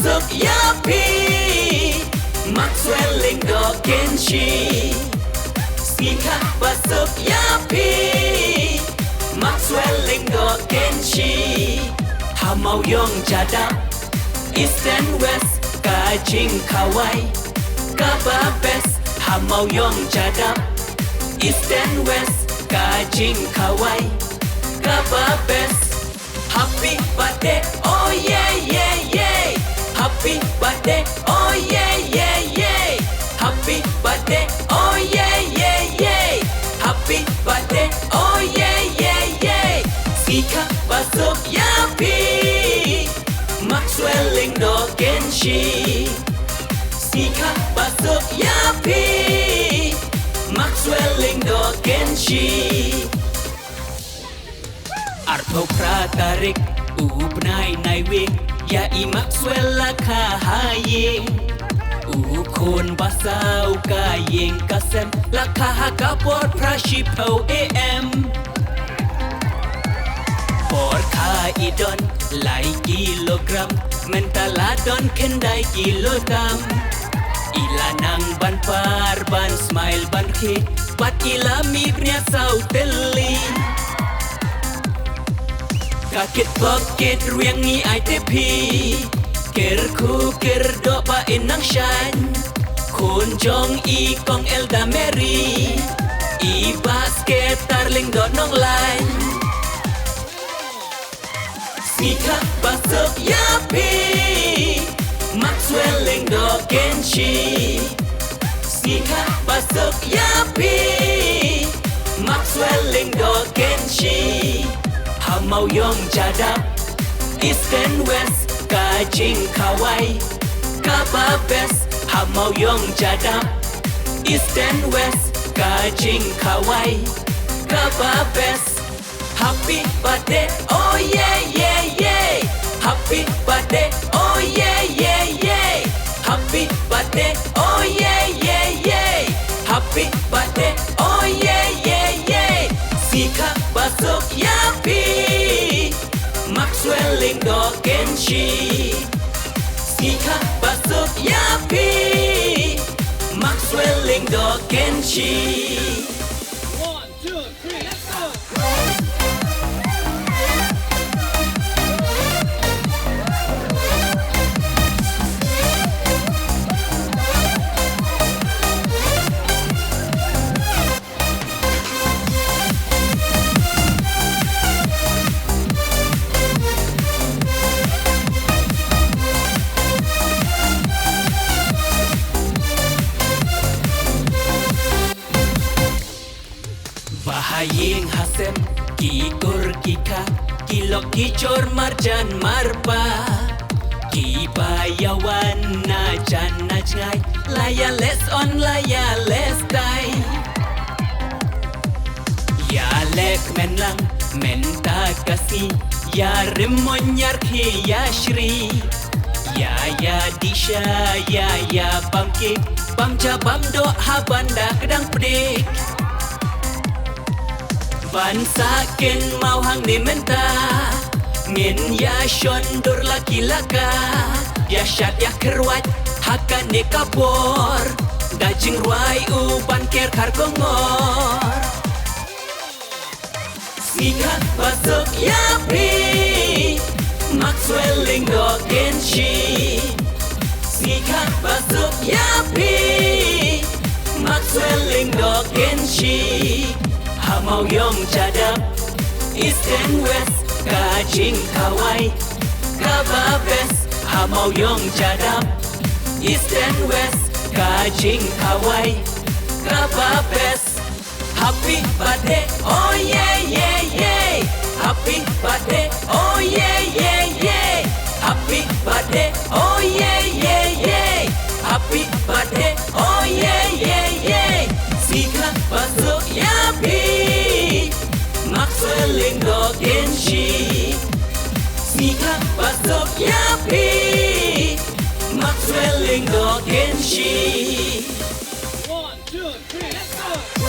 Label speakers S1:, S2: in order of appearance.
S1: masuk Yapi, Maxwell Linggo Kenshi. Sika masuk Yapi, Maxwell Linggo Kenshi. Hamau Yong Jadap, East and West, Kajing Kawai, Kababes. Hamau Yong Jadap, East and West, Kajing Kawai, Kababes. Happy birthday, oh yeah yeah yeah. Happy birthday, oh yeah yeah yeah. Happy birthday, oh yeah yeah yeah. Happy birthday, oh yeah yeah yeah. Sika masuk Yapi, Maxwell Linggo Kenshi. Sika masuk Yapi, Maxwell Linggo Kenshi. Arpo pratarik ubnai naiwing ya i Maxwell la kahaying ukon basau kayeng kasem la kahakapot prashipau am por ka idon lai kilogram mentaladon kendai kilogram ilanang ban par ban smile ban ke pat ilami pnya sau teli kakit pocket riangi ITP ker ku ker do pa inang shan kunjong i kong Elda Mary i basket tarling do nong line. Sika masuk Yapi, Maxwell Linggo Kenshi. Sika masuk Yapi, Maxwell Linggo Kenshi. Hamau Yong Jadap, East and West, Kajing Kawai, Kababes. Hamau Yong Jadap, East and West, Kajing Kawai, Kababes. Happy birthday, oh yeah yeah yeah. Happy birthday, oh yeah yeah yeah. Happy birthday, oh yeah yeah yeah. Happy birthday, oh yeah yeah yeah. Sika masuk Yapi, Maxwell Linggo Kenshi. Sika masuk Yapi, Maxwell Linggo Kenshi.
S2: 1, 2, 3, let's go!
S1: Bahaying hasem, kikur kika, kilok kicor marjan marpa. Kibayawan na jan na jngai, laya les on laya les dai. Ya lek men lang, men ta kasi, ya rimon yar ki ya shri. Ya disha, ya bamke, bamja bamdo habanda kedang pedik. Ban sakin mau hang ni menta ngin ya shondur laki laka ya syat ya kerwat hakan ni kapor dajing ruai uban ker kar kongor. Sika masuk Yapi, Maxwell Linggo Kenshi. Sika masuk Yapi, Maxwell Linggo Kenshi. Hamau Yong Jadap, East and West, Kajing Kawai, Kababes. Hamau Yong Jadap, East and West, Kajing Kawai, Kababes. Happy birthday, oh yeah yeah yeah. Happy birthday, oh yeah yeah yeah. Happy birthday, oh yeah yeah yeah. Happy birthday, oh yeah yeah yeah. Sika masuk Yapi, Maxwell Linggo Kenshi. Sika masuk Yapi, Maxwell Linggo Kenshi.
S2: 1, 2, 3, let's go!